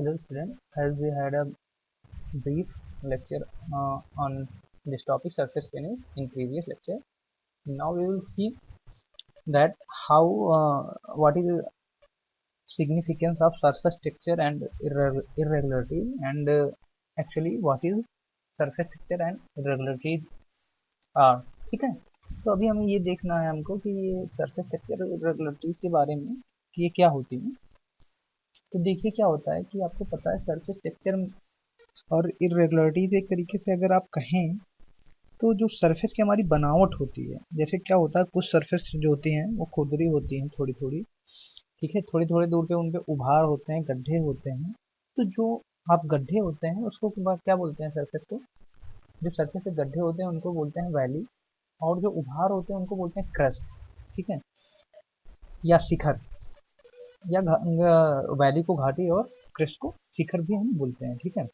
Hello student, as we had a brief lecture on this topic surface finish in previous lecture. Now we will see that how what is the significance of surface texture and irregularity, and actually what is surface texture and irregularities are. ठीक है, तो अभी हमें ये देखना है हमको कि ये सरफेस टेक्सचर और irregularities के बारे में कि ये क्या होती है। तो देखिए क्या होता है कि आपको पता है सरफेस टेक्सचर और इरेगुलरिटीज एक तरीके से अगर आप कहें तो जो सरफेस की हमारी बनावट होती है, जैसे क्या होता है कुछ सरफेस जो होती हैं वो खुरदरी होती हैं थोड़ी थोड़ी, ठीक है, थोड़ी थोड़ी दूर पे उन पे उभार होते हैं, गड्ढे होते हैं। तो जो आप गड्ढे होते हैं उसको क्या बोलते हैं सरफेस को, जो सरफेस पे गड्ढे होते हैं उनको बोलते हैं वैली, और जो उभार होते हैं उनको बोलते हैं क्रस्ट, ठीक है, या शिखर, या वैली को घाटी और क्रस्ट को शिखर भी हम बोलते हैं, ठीक है।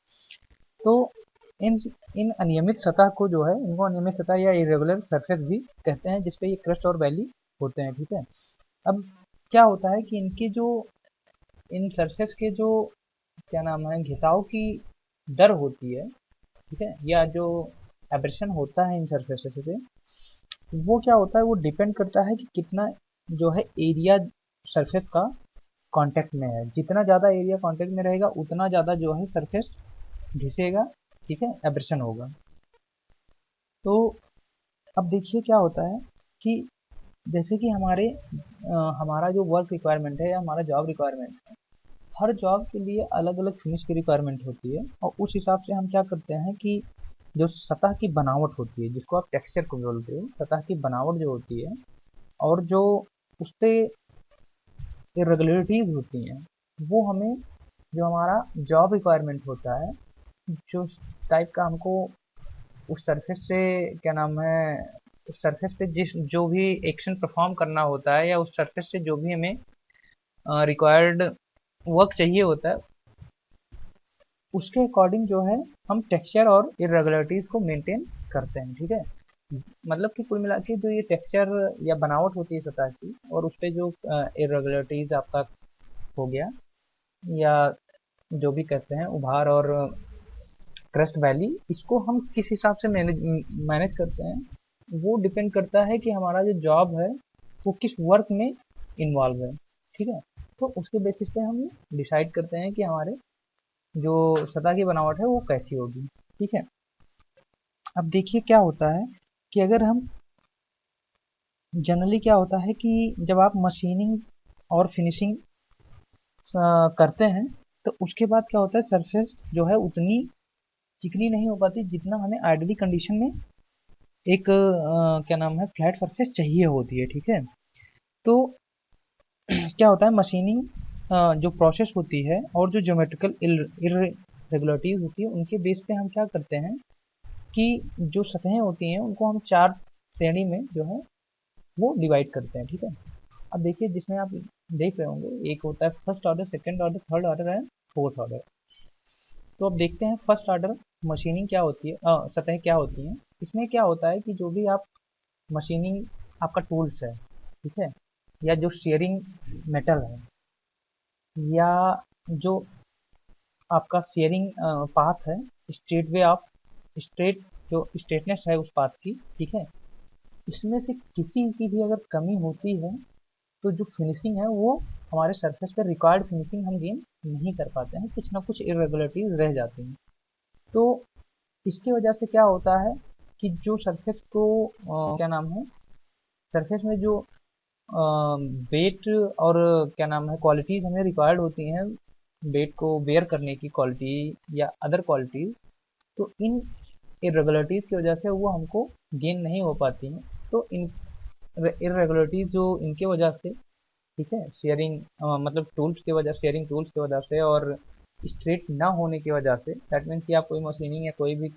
तो इन इन अनियमित सतह को जो है इनको अनियमित सतह या इरेगुलर सरफेस भी कहते हैं, जिसपे ये क्रस्ट और वैली होते हैं, ठीक है। अब क्या होता है कि इनके जो इन सरफेस के जो क्या नाम है घिसाव की दर होती है, ठीक है, या जो एब्रेशन होता है इन सरफेस से, वो क्या होता है वो डिपेंड करता है कि कितना जो है एरिया सरफेस का कांटेक्ट में है। जितना ज़्यादा एरिया कांटेक्ट में रहेगा उतना ज़्यादा जो है सरफेस घिसेगा, ठीक है, एब्रेशन होगा। तो अब देखिए क्या होता है कि जैसे कि हमारा जो वर्क रिक्वायरमेंट है या हमारा जॉब रिक्वायरमेंट है, हर जॉब के लिए अलग अलग फिनिश की रिक्वायरमेंट होती है, और उस हिसाब से हम क्या करते हैं कि जो सतह की बनावट होती है, जिसको आप टेक्सचर को बोलते हो, सतह की बनावट जो होती है और जो उस पर इरेगुलरिटीज होती हैं, वो हमें जो हमारा जॉब रिक्वायरमेंट होता है, जो टाइप का हमको उस सरफेस से क्या नाम है उस सरफेस पे जिस जो भी एक्शन परफॉर्म करना होता है, या उस सरफेस से जो भी हमें रिक्वायर्ड वर्क चाहिए होता है, उसके अकॉर्डिंग जो है हम टेक्सचर और इरेगुलरिटीज को मेंटेन करते हैं, ठीक है। मतलब कि कुल मिला के जो ये टेक्सचर या बनावट होती है सतह की, और उस पर जो इरेगुलरिटीज आपका हो गया, या जो भी कहते हैं उभार और क्रस्ट वैली, इसको हम किस हिसाब से मैनेज करते हैं वो डिपेंड करता है कि हमारा जो जॉब है वो किस वर्क में इन्वॉल्व है, ठीक है। तो उसके बेसिस पे हम डिसाइड करते हैं कि हमारे जो सतह की बनावट है वो कैसी होगी, ठीक है। अब देखिए क्या होता है कि अगर हम जनरली क्या होता है कि जब आप मशीनिंग और फिनिशिंग करते हैं तो उसके बाद क्या होता है सरफेस जो है उतनी चिकनी नहीं हो पाती जितना हमें आइडियली कंडीशन में एक क्या नाम है फ्लैट सरफेस चाहिए होती है, ठीक है। तो क्या होता है मशीनिंग जो प्रोसेस होती है और जो ज्योमेट्रिकल इरेगुलरिटीज होती है उनके बेस पे हम क्या करते हैं कि जो सतहें होती हैं उनको हम 4 श्रेणी में जो है वो डिवाइड करते हैं, ठीक है। अब देखिए जिसमें आप देख रहे होंगे एक होता है first order, second order, third order and fourth order. तो अब देखते हैं फर्स्ट ऑर्डर मशीनिंग क्या होती है, सतह क्या होती हैं। इसमें क्या होता है कि जो भी आप मशीनिंग आपका टूल्स है, ठीक है, या जो शेयरिंग मेटल है, या जो आपका शेयरिंग पाथ है, स्ट्रेट वे ऑफ स्ट्रेट जो स्ट्रेटनेस है उस पाथ की, ठीक है, इसमें से किसी की भी अगर कमी होती है तो जो फिनिशिंग है वो हमारे सरफेस पर रिक्वायर्ड फिनिशिंग हम गेन नहीं कर पाते हैं, कुछ ना कुछ इरेगुलरिटीज रह जाती हैं। तो इसकी वजह से क्या होता है कि जो सरफेस को क्या नाम है सरफेस में जो वेट और क्या नाम है क्वालिटीज हमें रिक्वायर्ड होती हैं वेट को बेयर करने की क्वालिटी या अदर क्वालिटीज, तो इन इरेगुलरिटीज की वजह से वो हमको गेन नहीं हो पाती हैं। तो इन इरेगुलरिटीज जो इनके वजह से, ठीक है, शेयरिंग मतलब टूल्स की वजह शेयरिंग टूल्स की वजह से और स्ट्रेट ना होने की वजह से, दैट मीन्स कि आप कोई मशीनिंग या कोई भी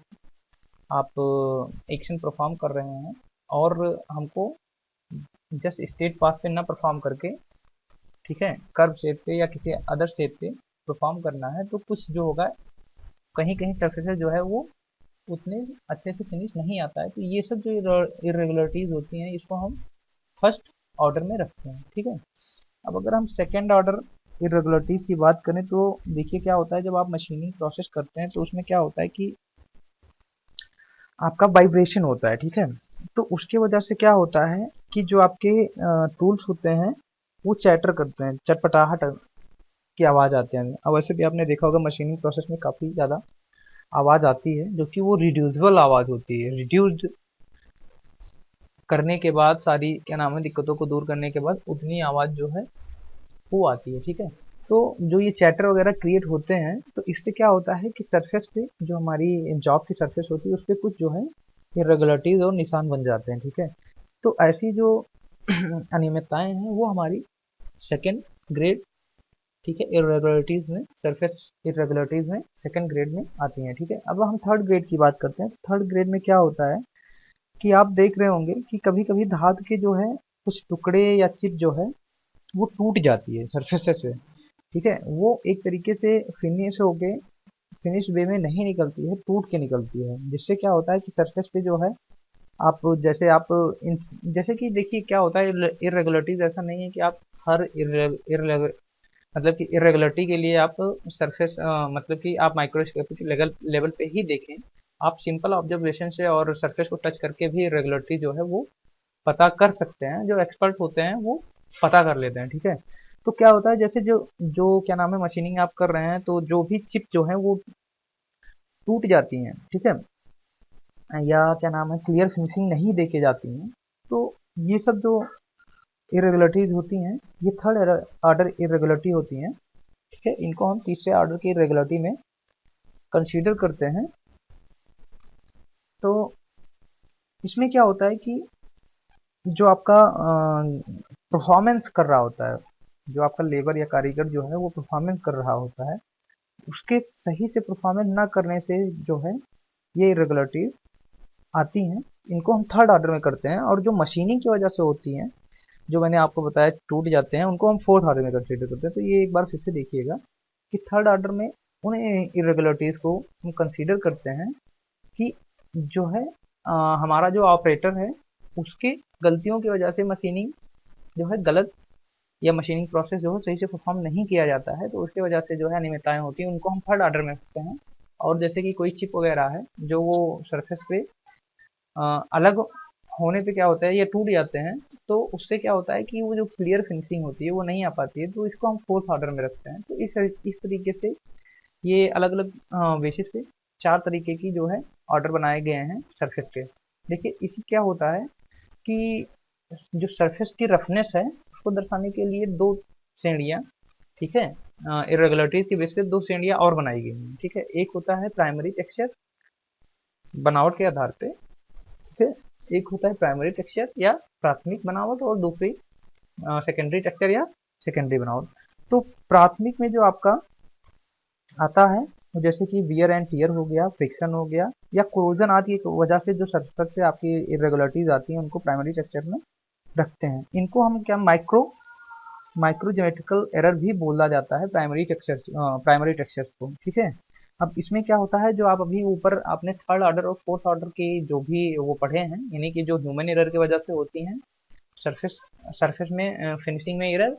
आप एक्शन परफॉर्म कर रहे हैं और हमको जस्ट स्ट्रेट पाथ पे ना परफॉर्म करके, ठीक है, कर्व शेप पे या किसी अदर शेप पे परफॉर्म करना है, तो कुछ जो होगा कहीं कहीं सरफेसेस जो है वो उतने अच्छे से फिनिश नहीं आता है। तो ये सब जो इरेगुलरिटीज होती हैं इसको हम फर्स्ट ऑर्डर में रखते हैं, ठीक है। अब अगर हम सेकेंड ऑर्डर इरेगुलरिटीज की बात करें तो देखिए क्या होता है, जब आप मशीनिंग प्रोसेस करते हैं तो उसमें क्या होता है कि आपका वाइब्रेशन होता है, ठीक है। तो उसके वजह से क्या होता है कि जो आपके टूल्स होते हैं वो चैटर करते हैं, चटपटाहट की आवाज़ आती है। अब वैसे भी आपने देखा होगा मशीनिंग प्रोसेस में काफ़ी ज़्यादा आवाज़ आती है, जो कि वो रिड्यूसिबल आवाज़ होती है। रिड्यूस्ड करने के बाद सारी क्या नाम है दिक्कतों को दूर करने के बाद उतनी आवाज़ जो है वो आती है, ठीक है। तो जो ये चैटर वगैरह क्रिएट होते हैं तो इससे क्या होता है कि सरफेस पे जो हमारी जॉब की सरफेस होती है उस पर कुछ जो है इरेगुलरिटीज और निशान बन जाते हैं, ठीक है। तो ऐसी जो अनियमितताएं हैं वो हमारी सेकेंड ग्रेड, ठीक है, इरेगुलरिटीज में, सरफेस इरेगुलरिटीज में सेकेंड ग्रेड में आती हैं, ठीक है। अब हम थर्ड ग्रेड की बात करते हैं। थर्ड ग्रेड में क्या होता है कि आप देख रहे होंगे कि कभी कभी धातु के जो है कुछ टुकड़े या चिप जो है वो टूट जाती है सरफेस से, ठीक है। वो एक तरीके से फिनिश होके फिनिश वे में नहीं निकलती है, टूट के निकलती है, जिससे क्या होता है कि सरफेस पे जो है आप जैसे आप इन जैसे कि देखिए क्या होता है, इरेगुलरिटीज ऐसा नहीं है कि आप हर मतलब कि इरेगुलरिटी के लिए आप सरफेस मतलब कि आप माइक्रोस्कोपिक लेवल लेवल पे ही देखें। आप सिंपल ऑब्जर्वेशन से और सरफेस को टच करके भी इरेगुलरिटी जो है वो पता कर सकते हैं। जो एक्सपर्ट होते हैं वो पता कर लेते हैं, ठीक है। तो क्या होता है, जैसे जो जो क्या नाम है मशीनिंग आप कर रहे हैं तो जो भी चिप जो है वो टूट जाती हैं, ठीक है, या क्या नाम है क्लियर फिनिशिंग नहीं देके जाती हैं। तो ये सब जो इरेगुलरिटीज होती हैं ये थर्ड ऑर्डर इरेगुलरिटी होती हैं, ठीक है। इनको हम तीसरे ऑर्डर की इरेगुलरिटी में कंसीडर करते हैं। तो इसमें क्या होता है कि जो आपका परफॉर्मेंस कर रहा होता है, जो आपका लेबर या कारीगर जो है वो परफॉर्मेंस कर रहा होता है, उसके सही से परफॉर्मेंस ना करने से जो है ये इरेगुलरिटीज आती हैं। इनको हम थर्ड ऑर्डर में करते हैं। और जो मशीनिंग की वजह से होती हैं, जो मैंने आपको बताया टूट जाते हैं, उनको हम फोर्थ ऑर्डर में कंसीडर करते हैं। तो ये एक बार फिर से देखिएगा कि थर्ड ऑर्डर में उन इरेगुलरिटीज को हम कंसीडर करते हैं कि जो है हमारा जो ऑपरेटर है उसके गलतियों की वजह से मशीनिंग जो है गलत, या मशीनिंग प्रोसेस जो है सही से परफॉर्म नहीं किया जाता है, तो उसकी वजह से जो है अनियमितताएं होती हैं, उनको हम थर्ड ऑर्डर में रखते हैं। और जैसे कि कोई चिप वगैरह है जो वो सरफेस पे अलग होने पे क्या होता है ये टूट जाते हैं, तो उससे क्या होता है कि वो जो क्लियर फिनिशिंग होती है वो नहीं आ पाती है, तो इसको हम फोर्थ ऑर्डर में रखते हैं। तो इस तरीके से ये अलग अलग बेसिस पे चार तरीके की जो है ऑर्डर बनाए गए हैं सरफेस के। देखिए इसी क्या होता है कि जो सरफेस की रफनेस है उसको दर्शाने के लिए दो श्रेणियाँ, ठीक है, इरेगुलरिटीज के बेस पे दो श्रेणियाँ और बनाई गई हैं, ठीक है। एक होता है प्राइमरी टेक्सचर बनावट के आधार पे, ठीक है। एक होता है प्राइमरी टेक्सचर या प्राथमिक बनावट, और दूसरी सेकेंडरी टेक्सचर या सेकेंडरी बनावट। तो प्राथमिक में जो आपका आता है जैसे कि वियर एंड टियर हो गया, फ्रिक्शन हो गया, या कोरोजन आदि की वजह से जो सरफेस पे आपकी इरेगुलरिटीज आती हैं उनको प्राइमरी टेक्सचर में रखते हैं। इनको हम क्या माइक्रो ज्योमेट्रिकल एरर भी बोला जाता है प्राइमरी टेक्सचर्स को, ठीक है। अब इसमें क्या होता है, जो आप अभी ऊपर आपने थर्ड ऑर्डर और फोर्थ ऑर्डर के जो भी वो पढ़े हैं, यानी कि जो ह्यूमन एरर की वजह से होती हैं सरफेस सरफेस में फिनिशिंग में एरर,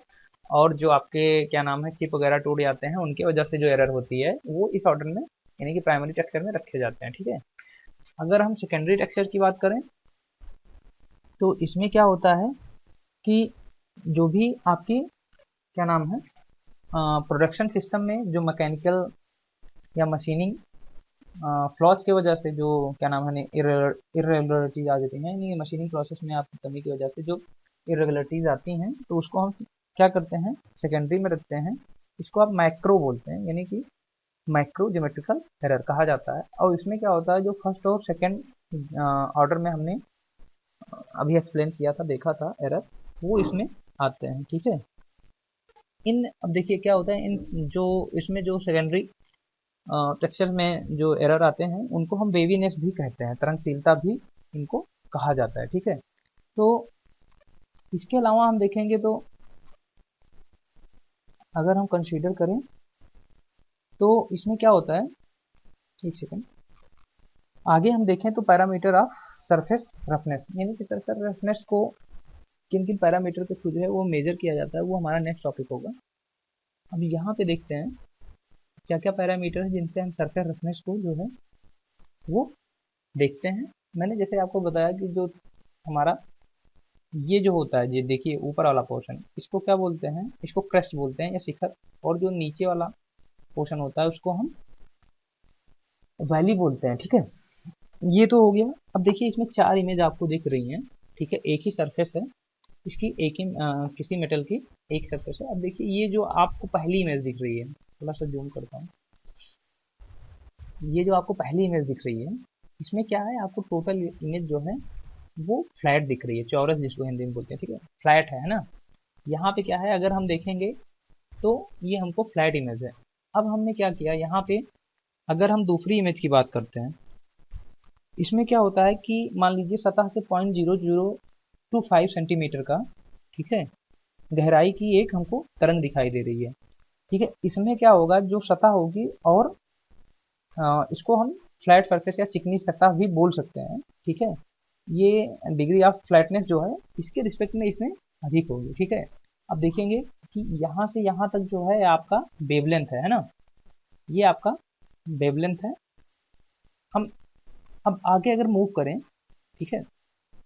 और जो आपके क्या नाम है चिप वगैरह टूट जाते हैं उनकी वजह से जो एरर होती है वो इस ऑर्डर में यानी कि प्राइमरी टेक्सचर में रखे जाते हैं, ठीक है। अगर हम सेकेंडरी टेक्सचर की बात करें तो इसमें क्या होता है कि जो भी आपकी क्या नाम है प्रोडक्शन सिस्टम में जो मैकेनिकल या मशीनिंग फ्लॉज की वजह से जो क्या नाम है इरेगुलरिटीज आ जाती हैं, यानी मशीनिंग प्रोसेस में आपकी कमी की वजह से जो इरेगुलरिटीज आती हैं, तो उसको हम क्या करते हैं सेकेंडरी में रखते हैं। इसको आप मैक्रो बोलते हैं, यानी कि माइक्रो ज्योमेट्रिकल एरर कहा जाता है। और इसमें क्या होता है, जो फर्स्ट और सेकेंड ऑर्डर में हमने अभी एक्सप्लेन किया था, देखा था एरर, वो इसमें आते हैं, ठीक है। इन अब देखिए क्या होता है, इन जो इसमें जो सेकेंडरी टेक्सचर में जो एरर आते हैं उनको हम वेवीनेस भी कहते हैं, तरंगशीलता भी इनको कहा जाता है, ठीक है। तो इसके अलावा हम देखेंगे तो अगर हम कंसीडर करें तो इसमें क्या होता है, एक सेकेंड आगे हम देखें तो पैरामीटर ऑफ सरफेस रफनेस, यानी कि सरफेस रफनेस को किन किन पैरामीटर के थ्रू जो है वो मेजर किया जाता है, वो हमारा नेक्स्ट टॉपिक होगा। अब यहाँ पे देखते हैं क्या क्या पैरामीटर है जिनसे हम सरफेस रफनेस को जो है वो देखते हैं। मैंने जैसे आपको बताया कि जो हमारा ये जो होता है, ये देखिए ऊपर वाला पोर्शन, इसको क्या बोलते हैं, इसको क्रेस्ट बोलते हैं या शिखर, और जो नीचे वाला पोर्शन होता है उसको हम वैली बोलते हैं। ठीक है, ये तो हो गया। अब देखिए इसमें 4 इमेज आपको दिख रही हैं। ठीक है, एक ही सरफेस है इसकी, एक ही किसी मेटल की एक सरफेस है। अब देखिए ये जो आपको पहली इमेज दिख रही है, थोड़ा सा जूम करता हूँ, ये जो आपको पहली इमेज दिख रही है इसमें क्या है, आपको टोटल इमेज जो है वो फ्लैट दिख रही है, चौरस जिसको हिंदी में बोलते हैं। ठीक है, फ्लैट है ना। यहाँ पे क्या है, अगर हम देखेंगे तो ये हमको फ्लैट इमेज है। अब हमने क्या किया यहाँ पे, अगर हम दूसरी इमेज की बात करते हैं, इसमें क्या होता है कि मान लीजिए सतह से 0.0025 सेंटीमीटर का, ठीक है, गहराई की एक हमको तरंग दिखाई दे रही है। ठीक है, इसमें क्या होगा, जो सतह होगी, और इसको हम फ्लैट सरफेस या चिकनी सतह भी बोल सकते हैं। ठीक है, ये डिग्री ऑफ फ्लैटनेस जो है इसके रिस्पेक्ट में इसमें अधिक होगी। ठीक है, अब देखेंगे कि यहाँ से यहाँ तक जो है आपका वेवलेंथ है ना, ये आपका वेवलेंथ है। हम अब आगे अगर मूव करें, ठीक है,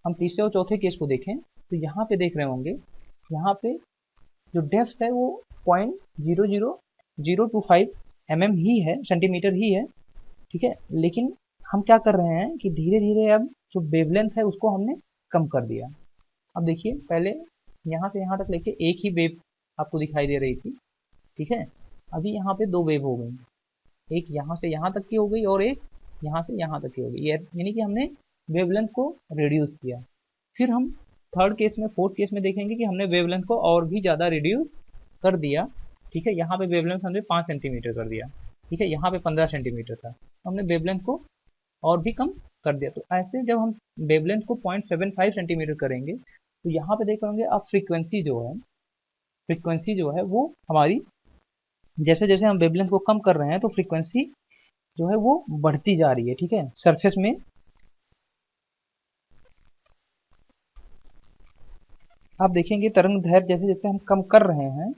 हम तीसरे और चौथे केस को देखें तो यहाँ पे देख रहे होंगे, यहाँ पे जो डेप्थ है वो 0.00025 ही है, सेंटीमीटर ही है। ठीक है, लेकिन हम क्या कर रहे हैं कि धीरे धीरे अब जो वेवलेंथ है उसको हमने कम कर दिया। अब देखिए पहले यहाँ से यहाँ तक लेके एक ही वेव आपको दिखाई दे रही थी। ठीक है, अभी यहाँ पे 2 वेव हो गई, एक यहाँ से यहाँ तक की हो गई और एक यहाँ से यहाँ तक की हो गई, यानी कि हमने वेवलेंथ को रिड्यूस किया। फिर हम थर्ड केस में, फोर्थ केस में देखेंगे कि हमने वेवलेंथ को और भी ज़्यादा रिड्यूस कर दिया। ठीक है, यहाँ पे वेवलेंथ हमने 5 सेंटीमीटर कर दिया। ठीक है, यहाँ पे 15 सेंटीमीटर था, तो हमने वेवलेंथ को और भी कम कर दिया। तो ऐसे जब हम वेवलेंथ को 0.75 सेंटीमीटर करेंगे तो यहाँ पे देख पाएंगे अब फ्रीक्वेंसी जो है वो हमारी, जैसे जैसे हम वेवलेंथ को कम कर रहे हैं तो फ्रीक्वेंसी जो है वो बढ़ती जा रही है। ठीक है, सरफेस में आप देखेंगे तरंग दैर्घ्य जैसे जैसे हम कम कर रहे हैं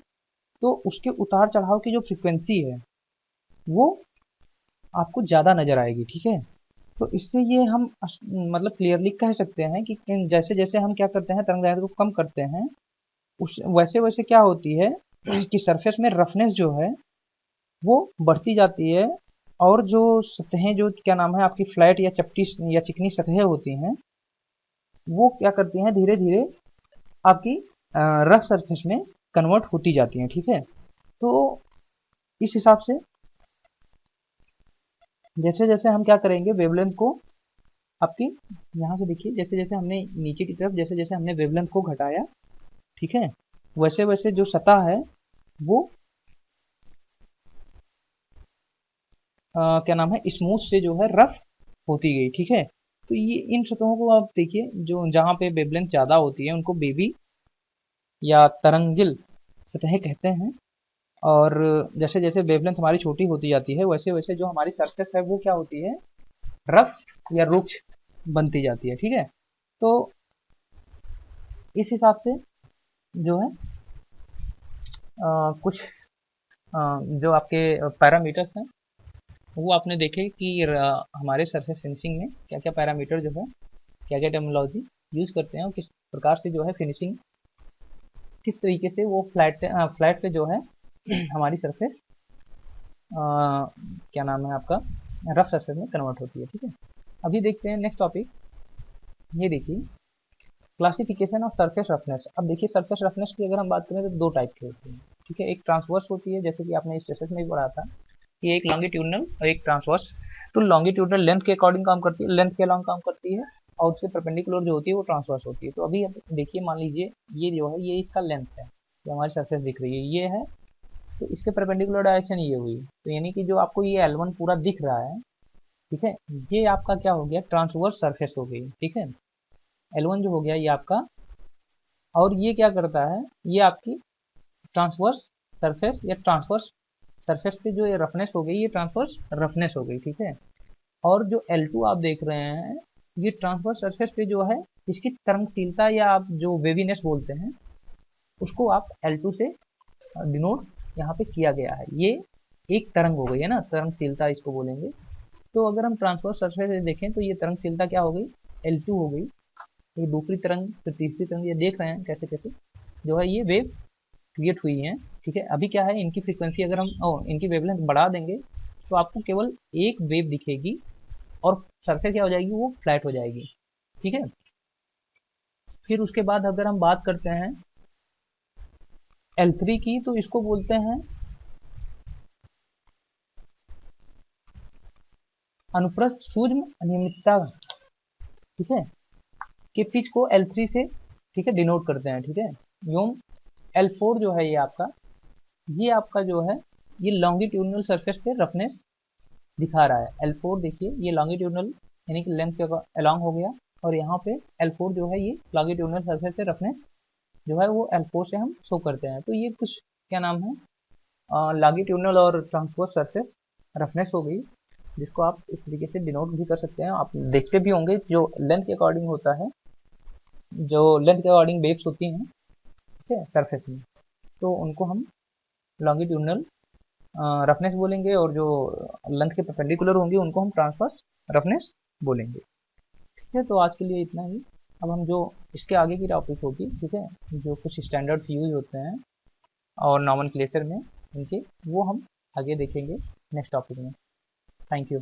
तो उसके उतार चढ़ाव की जो फ्रीक्वेंसी है वो आपको ज़्यादा नज़र आएगी। ठीक है, तो इससे ये हम मतलब क्लियरली कह सकते हैं कि जैसे जैसे हम क्या करते हैं, तरंग दैर्घ्य को कम करते हैं, उस वैसे वैसे क्या होती है कि सरफेस में रफनेस जो है वो बढ़ती जाती है, और जो सतहें, जो क्या नाम है आपकी फ्लैट या चपटी या चिकनी सतहें होती हैं, वो क्या करती हैं, धीरे धीरे आपकी रफ सरफेस में कन्वर्ट होती जाती हैं। ठीक है, तो इस हिसाब से जैसे जैसे हम क्या करेंगे, वेवलेंथ को आपकी यहाँ से देखिए, जैसे जैसे हमने नीचे की तरफ जैसे जैसे हमने वेवलेंथ को घटाया, ठीक है, वैसे वैसे जो सतह है वो क्या नाम है, स्मूथ से जो है रफ होती गई। ठीक है, तो ये इन सतहों को आप देखिए, जो जहाँ पे वेवलेंथ ज़्यादा होती है उनको बेबी या तरंगिल सतहें कहते हैं, और जैसे जैसे वेवलेंथ हमारी छोटी होती जाती है वैसे वैसे जो हमारी सरफेस है वो क्या होती है, रफ या रुक्ष बनती जाती है। ठीक है, तो इस हिसाब से जो है कुछ जो आपके पैरामीटर्स हैं वो आपने देखे कि हमारे सरफेस फिनिशिंग में क्या क्या पैरामीटर जो है, क्या क्या टर्मिनोलॉजी यूज करते हैं, और किस प्रकार से जो है फिनिशिंग, किस तरीके से वो फ्लैट पे जो है हमारी सरफेस क्या नाम है आपका, रफ सरफेस में कन्वर्ट होती है। ठीक है, अभी देखते हैं नेक्स्ट टॉपिक। ये देखिए क्लासिफिकेशन ऑफ सरफेस रफनेस। अब देखिए सरफेस रफनेस की अगर हम बात करें तो 2 टाइप की होती है। ठीक है, एक ट्रांसवर्स होती है, जैसे कि आपने स्ट्रेसेस में भी पढ़ा था कि एक लॉन्गिट्यूडनल और एक ट्रांसवर्स। तो लॉन्गिट्यूडनल लेंथ के अकॉर्डिंग काम करती है, लेंथ के अलॉन्ग काम करती है, और उसके परपेंडिकुलर जो होती है वो ट्रांसवर्स होती है। तो अभी देखिए, मान लीजिए ये जो है ये इसका लेंथ है, जो हमारी सरफेस दिख रही है ये है, तो इसके परपेंडिकुलर डायरेक्शन ये हुई, तो यानी कि जो आपको ये L1 पूरा दिख रहा है, ठीक है, ये आपका क्या हो गया, ट्रांसवर्स सरफेस हो गई। ठीक है, L1 जो हो गया ये आपका, और ये क्या करता है, ये आपकी ट्रांसवर्स सरफेस या ट्रांसवर्स सरफेस पे जो ये रफनेस हो गई, ये ट्रांसवर्स रफनेस हो गई। ठीक है, और जो L2 आप देख रहे हैं, ये ट्रांसवर्स सरफेस पे जो है इसकी तरंगशीलता या आप जो वेवीनेस बोलते हैं उसको आप L2 से डिनोट यहाँ पे किया गया है। ये एक तरंग हो गई है ना, तरंगशीलता इसको बोलेंगे। तो अगर हम ट्रांसवर्स सरफेस से देखें तो ये तरंगशीलता क्या हो गई, L2 हो गई। ये दूसरी तरंग, फिर तीसरी तरंग, ये देख रहे हैं कैसे कैसे जो है ये वेव क्रिएट हुई है। ठीक है, अभी क्या है, इनकी फ्रीक्वेंसी अगर हम इनकी वेवलेंथ बढ़ा देंगे तो आपको केवल एक वेव दिखेगी और सरफेस क्या हो जाएगी, वो फ्लैट हो जाएगी। ठीक है, फिर उसके बाद अगर हम बात करते हैं L3 की, तो इसको बोलते हैं अनुप्रस्थ सूक्ष्म अनियमितता। ठीक है, के पिच को L3 से ठीक है डिनोट करते हैं। ठीक है, यूं L4 जो है ये आपका जो है ये लॉन्गिट्यूडनल सरफेस पे रफनेस दिखा रहा है। L4 देखिए, ये लॉन्गिट्यूडनल यानी कि लेंथ के अलोंग हो गया, और यहाँ पे L4 जो है ये लॉन्गिट्यूडनल सरफेस पे रफनेस जो है वो L4 से हम शो करते हैं। तो ये कुछ क्या नाम है, लॉन्गिट्यूडनल और ट्रांसवर्स सरफेस रफनेस हो गई, जिसको आप इस तरीके से डिनोट भी कर सकते हैं। आप देखते भी होंगे जो लेंथ के अकॉर्डिंग होता है, जो लेंथ के अकॉर्डिंग वेव्स होती हैं ठीक है सरफेस में, तो उनको हम लॉन्गिट्यूडनल रफनेस बोलेंगे, और जो लेंथ के परपेंडिकुलर होंगे उनको हम ट्रांसवर्स रफनेस बोलेंगे। ठीक है, तो आज के लिए इतना ही। अब हम जो इसके आगे की टॉपिक होगी, ठीक है, जो कुछ स्टैंडर्ड यूज होते हैं और नॉमेनक्लेचर में इनके, वो हम आगे देखेंगे नेक्स्ट टॉपिक में। Thank you.